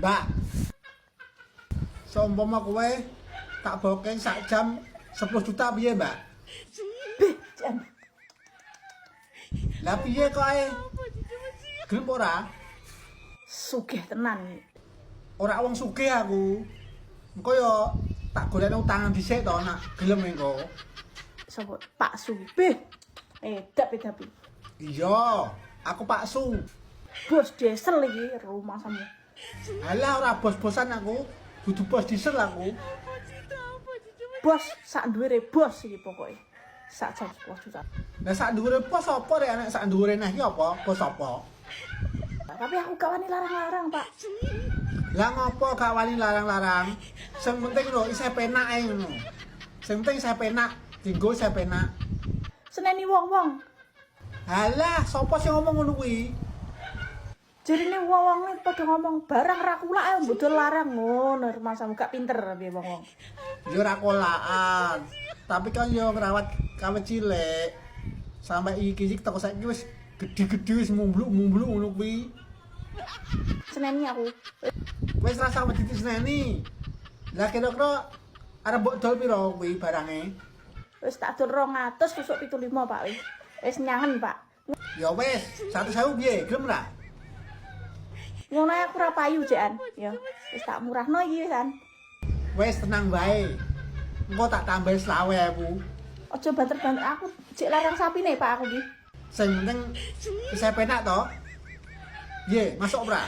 Mbak. Seumpama kowe tak booking sak jam 10 juta piye, Mbak? Beh, jan. Lah piye kok ae? Gelem ora? Sugih tenan iki. Ora wong sugih aku. Engko yo tak golekno utangan dhisik to nak gelem engko. Sopo? Pak Su. Beh. Dap. Iya, aku Pak Su. Bos diesel iki rumah sama. Alah ora bos-bosan aku. Dudu bos diesel aku. Bos sak duwere bos iki pokoke. Sak jam 10 juta. Lah sak dhuwure bos apa rek anak sak dhuwure nah iki apa? Bos apa? Tapi aku gak wani larang-larang, Pak. Lah ngopo gak wani larang-larang? Sing penting lho isih penak ae ngono. Sing penting isih penak, dienggo isih penak. Seneni wong-wong. Halah, sapa sing ngomong ngono kuwi? Jarine wong-wong padha ngomong barang ra kulak ae mbudul larang ngono, rumah sama gak pinter piye wong-wong. Yo ora kolaan. Tapi kan yo ngrawat kawit cilik. Sampai iki teko saiki wis gedhe-gedhe wis mumbluk-mumbluk ngono kuwi. Seneni aku. Wis rasa wedi diseneni. Lah kira-kira arep mbok dol pira kuwi barange? Wis tak dol 200 tusuk 75, Pak. Wis nyangen, Pak. Ya wis, 100.000 piye? Gelem ora? Ngono ae aku ora payu jekan. Ya, wis tak murahno iki wisan. Wis tenang bae. Engko tak tambahi 20.000. Aja banter-banter aku jek larang sapine, Pak, aku iki. Sing penting isih penak to. Ye, masuk ora?